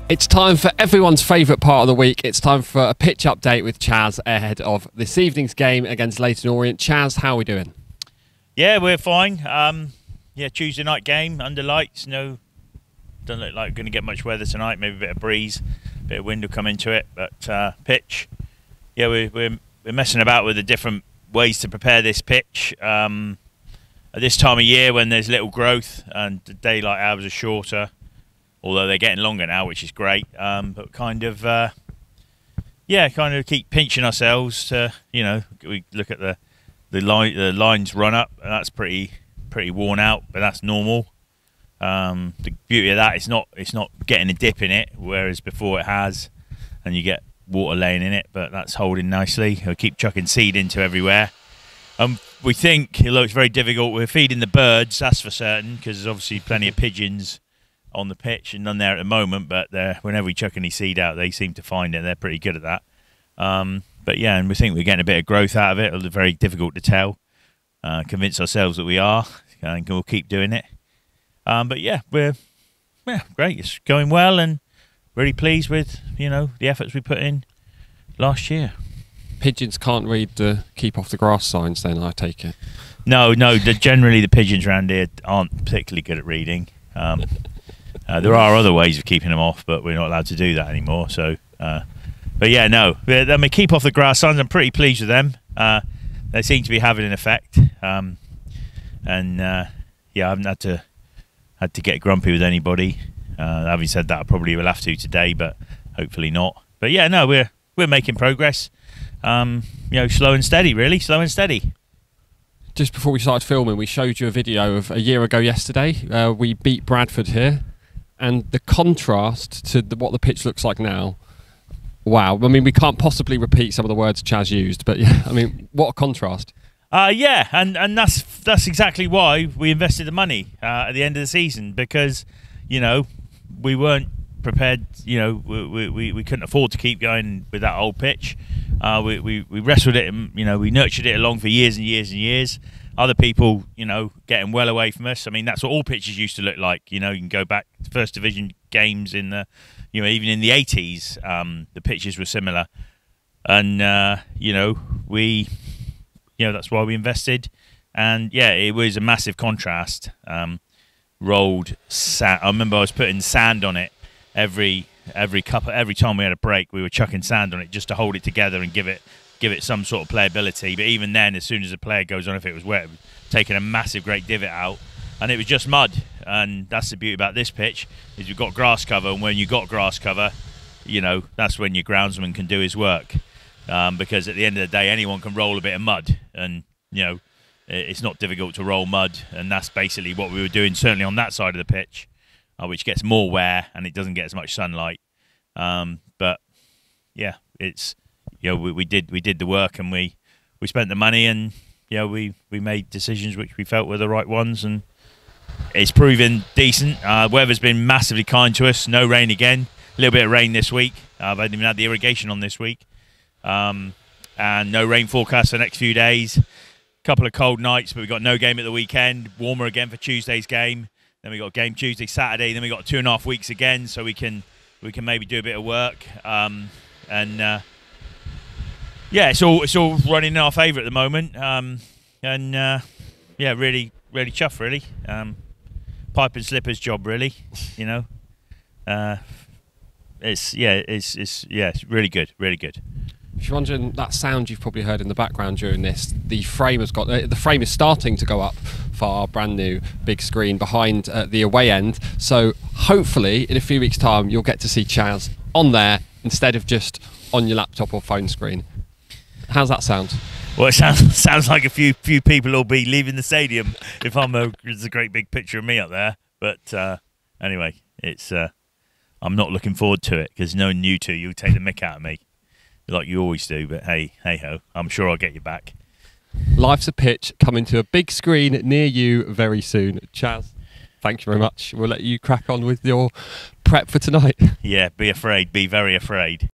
It's time for everyone's favourite part of the week. It's time for a pitch update with Chaz ahead of this evening's game against Leyton Orient. Chaz, how are we doing? Yeah, we're fine. Yeah, Tuesday night game under lights. No, doesn't look like we're going to get much weather tonight. Maybe a bit of breeze, a bit of wind will come into it. But pitch, yeah, we're messing about with the different ways to prepare this pitch. At this time of year when there's little growth and the daylight hours are shorter, although they're getting longer now, which is great. But kind of keep pinching ourselves to, we look at the lines run up, and that's pretty worn out, but that's normal. The beauty of that is it's not getting a dip in it, whereas before it has, and you get water laying in it, but that's holding nicely. We keep chucking seed into everywhere. We think it looks very difficult. We're feeding the birds, that's for certain, because there's obviously plenty of pigeons on the pitch and none there at the moment, but whenever we chuck any seed out, they seem to find it. They're pretty good at that. But yeah, and we think we're getting a bit of growth out of it. It's very difficult to tell. Convince ourselves that we are, and we'll keep doing it. But yeah, we're great. It's going well, and really pleased with the efforts we put in last year. Pigeons can't read the keep off the grass signs then, I take it? No, generally the pigeons around here aren't particularly good at reading. There are other ways of keeping them off, but we're not allowed to do that anymore. So, but yeah, no. I mean, keep off the grass signs. I'm pretty pleased with them. They seem to be having an effect. Yeah, I haven't had to get grumpy with anybody. Having said that, I probably will have to today, but hopefully not. But yeah, no, we're making progress. Slow and steady, really, slow and steady. Just before we started filming, we showed you a video of a year ago yesterday. We beat Bradford here, and the contrast to what the pitch looks like now. Wow. I mean, we can't possibly repeat some of the words Chaz used, but yeah, I mean, what a contrast. Yeah, and that's exactly why we invested the money at the end of the season, because, we weren't prepared, we couldn't afford to keep going with that old pitch. We wrestled it and, we nurtured it along for years and years and years. Other people, getting well away from us. I mean, that's what all pitches used to look like. You can go back to First Division games in the, even in the 80s, the pitches were similar. And, that's why we invested. And, yeah, it was a massive contrast. Rolled sand. I remember I was putting sand on it every time we had a break. We were chucking sand on it just to hold it together and give it some sort of playability. But even then, as soon as a player goes on, if it was wet, it was taking a massive great divot out, and it was just mud. And that's the beauty about this pitch, is you've got grass cover, and when you've got grass cover, that's when your groundsman can do his work, because at the end of the day, anyone can roll a bit of mud, and it's not difficult to roll mud, and that's basically what we were doing, certainly on that side of the pitch, which gets more wear and it doesn't get as much sunlight. But yeah, it's we did the work, and we spent the money, and we made decisions which we felt were the right ones, and it's proven decent. Weather's been massively kind to us. No rain again. A little bit of rain this week. I haven't even had the irrigation on this week, and no rain forecast for the next few days. Couple of cold nights, but we've got no game at the weekend. Warmer again for Tuesday's game. Then we got a game Tuesday, Saturday. Then we got 2.5 weeks again, so we can maybe do a bit of work. Yeah, it's all running in our favour at the moment. Yeah, really chuffed, really. Pipe and slippers job, really. It's really good, really good. If you're wondering, that sound you've probably heard in the background during this, the frame is starting to go up for our brand new big screen behind the away end. So hopefully in a few weeks' time you'll get to see Chaz on there instead of just on your laptop or phone screen. How's that sound? Well, it sounds like a few people will be leaving the stadium if there's a great big picture of me up there. But anyway, it's I'm not looking forward to it, because no new to you take the mick out of me, like you always do. But hey ho, I'm sure I'll get you back. Life's a pitch, coming to a big screen near you very soon. Chaz, thank you very much. We'll let you crack on with your prep for tonight. Yeah, be afraid, be very afraid.